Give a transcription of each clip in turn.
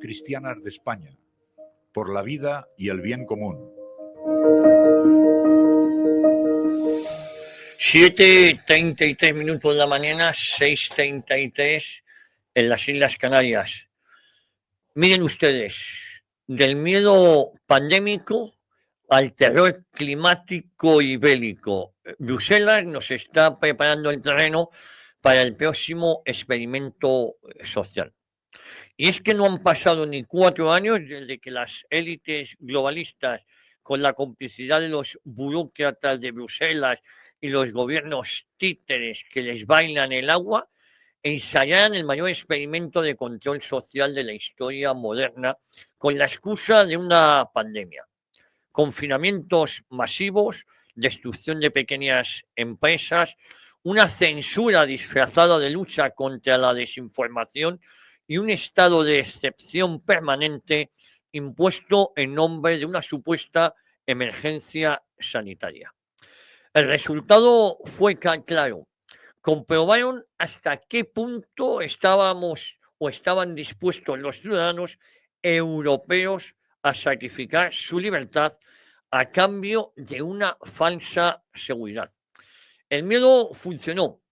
cristianas de España, por la vida y el bien común. 7:33 de la mañana, 6:33 en las Islas Canarias. Miren ustedes, del miedo pandémico al terror climático y bélico. Bruselas nos está preparando el terreno para el próximo experimento social. Y es que no han pasado ni 4 años desde que las élites globalistas, con la complicidad de los burócratas de Bruselas y los gobiernos títeres que les bailan el agua, ensayaran el mayor experimento de control social de la historia moderna con la excusa de una pandemia. Confinamientos masivos, destrucción de pequeñas empresas, una censura disfrazada de lucha contra la desinformación y un estado de excepción permanente impuesto en nombre de una supuesta emergencia sanitaria. El resultado fue claro. Comprobaron hasta qué punto estábamos o estaban dispuestos los ciudadanos europeos a sacrificar su libertad a cambio de una falsa seguridad. El miedo funcionó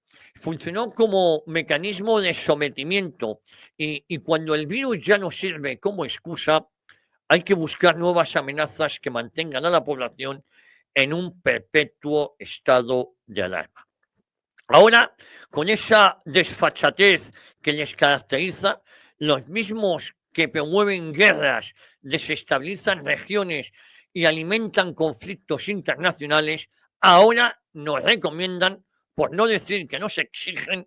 como mecanismo de sometimiento y cuando el virus ya no sirve como excusa, hay que buscar nuevas amenazas que mantengan a la población en un perpetuo estado de alarma. Ahora, con esa desfachatez que les caracteriza, los mismos que promueven guerras, desestabilizan regiones y alimentan conflictos internacionales, ahora nos recomiendan, por no decir que nos exigen,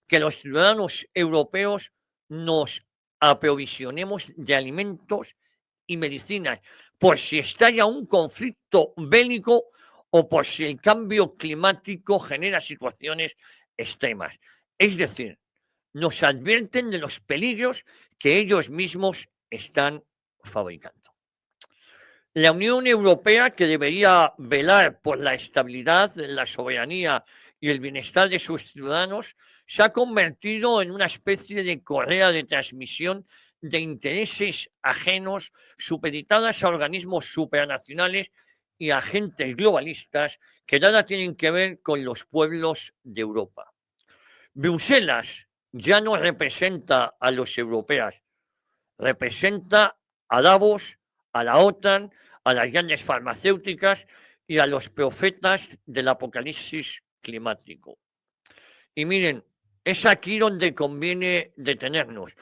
que los ciudadanos europeos nos aprovisionemos de alimentos y medicinas, por si estalla un conflicto bélico o por si el cambio climático genera situaciones extremas. Es decir, nos advierten de los peligros que ellos mismos están fabricando. La Unión Europea, que debería velar por la estabilidad, la soberanía y el bienestar de sus ciudadanos, se ha convertido en una especie de correa de transmisión de intereses ajenos supeditadas a organismos supranacionales y agentes globalistas que nada tienen que ver con los pueblos de Europa. Bruselas ya no representa a los europeos, representa a Davos, a la OTAN, a las grandes farmacéuticas y a los profetas del apocalipsis climático. Y miren, es aquí donde conviene detenernos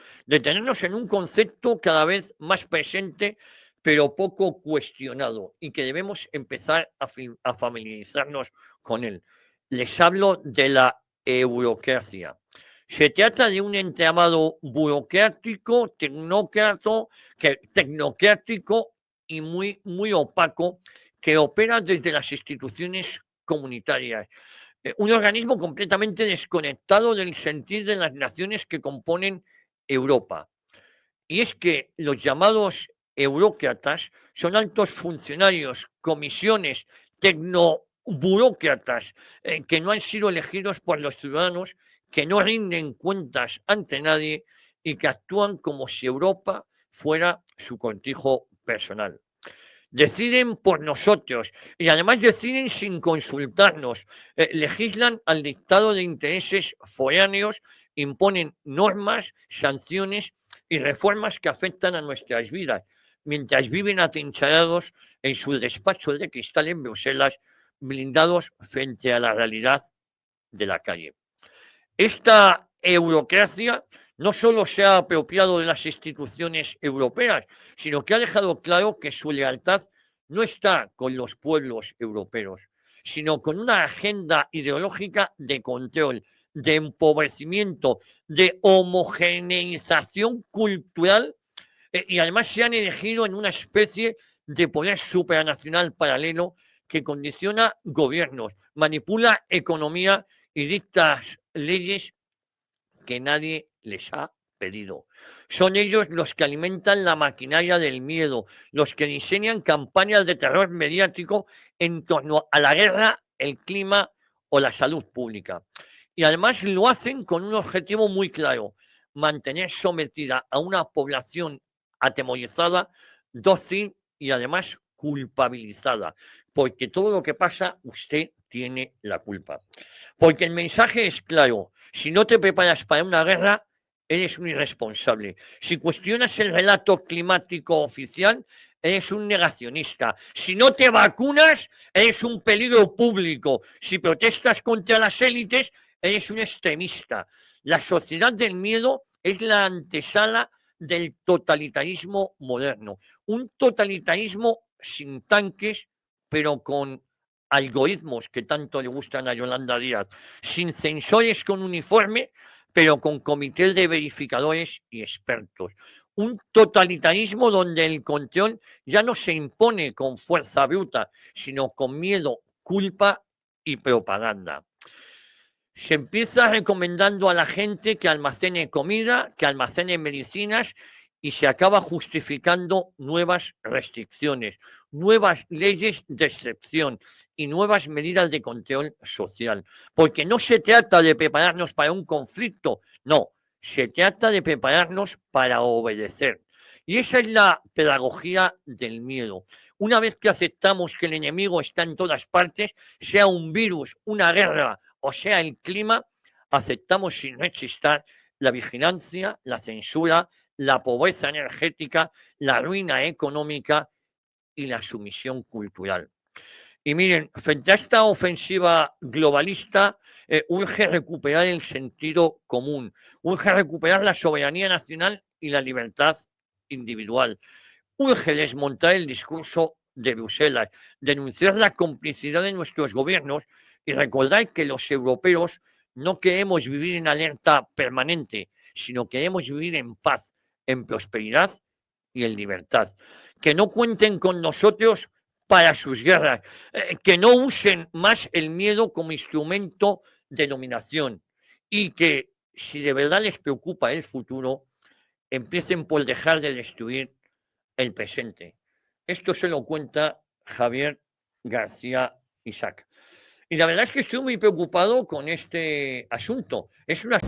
en un concepto cada vez más presente, pero poco cuestionado, y que debemos empezar a familiarizarnos con él. Les hablo de la eurocracia. Se trata de un entramado burocrático, tecnocrático y muy opaco que opera desde las instituciones comunitarias. Un organismo completamente desconectado del sentir de las naciones que componen Europa. Y es que los llamados eurócratas son altos funcionarios, comisiones, tecnoburócratas que no han sido elegidos por los ciudadanos, que no rinden cuentas ante nadie y que actúan como si Europa fuera su cortijo personal. Deciden por nosotros y además deciden sin consultarnos, legislan al dictado de intereses foráneos, imponen normas, sanciones y reformas que afectan a nuestras vidas, mientras viven atrincherados en su despacho de cristal en Bruselas, blindados frente a la realidad de la calle. Esta eurocracia no solo se ha apropiado de las instituciones europeas, sino que ha dejado claro que su lealtad no está con los pueblos europeos, sino con una agenda ideológica de control, de empobrecimiento, de homogeneización cultural, y además se han elegido en una especie de poder supranacional paralelo que condiciona gobiernos, manipula economía y dicta leyes que nadie les ha pedido. Son ellos los que alimentan la maquinaria del miedo, los que diseñan campañas de terror mediático en torno a la guerra, el clima o la salud pública. Y además lo hacen con un objetivo muy claro: mantener sometida a una población atemorizada, dócil y además culpabilizada, porque todo lo que pasa usted tiene la culpa. Porque el mensaje es claro, si no te preparas para una guerra, eres un irresponsable. Si cuestionas el relato climático oficial, eres un negacionista. Si no te vacunas, eres un peligro público. Si protestas contra las élites, eres un extremista. La sociedad del miedo es la antesala del totalitarismo moderno. Un totalitarismo sin tanques, pero con algoritmos que tanto le gustan a Yolanda Díaz, sin censores con uniforme, pero con comités de verificadores y expertos. Un totalitarismo donde el control ya no se impone con fuerza bruta, sino con miedo, culpa y propaganda. Se empieza recomendando a la gente que almacene comida, que almacene medicinas y se acaba justificando nuevas restricciones, nuevas leyes de excepción y nuevas medidas de control social. Porque no se trata de prepararnos para un conflicto, no, se trata de prepararnos para obedecer. Y esa es la pedagogía del miedo. Una vez que aceptamos que el enemigo está en todas partes, sea un virus, una guerra o sea el clima, aceptamos sin rechistar la vigilancia, la censura, la pobreza energética, la ruina económica y la sumisión cultural. Y miren, frente a esta ofensiva globalista, urge recuperar el sentido común, urge recuperar la soberanía nacional y la libertad individual, urge desmontar el discurso de Bruselas, denunciar la complicidad de nuestros gobiernos y recordar que los europeos no queremos vivir en alerta permanente, sino queremos vivir en paz, en prosperidad y en libertad. Que no cuenten con nosotros para sus guerras, que no usen más el miedo como instrumento de dominación y que, si de verdad les preocupa el futuro, empiecen por dejar de destruir el presente. Esto se lo cuenta Javier García Isaac. Y la verdad es que estoy muy preocupado con este asunto. Es una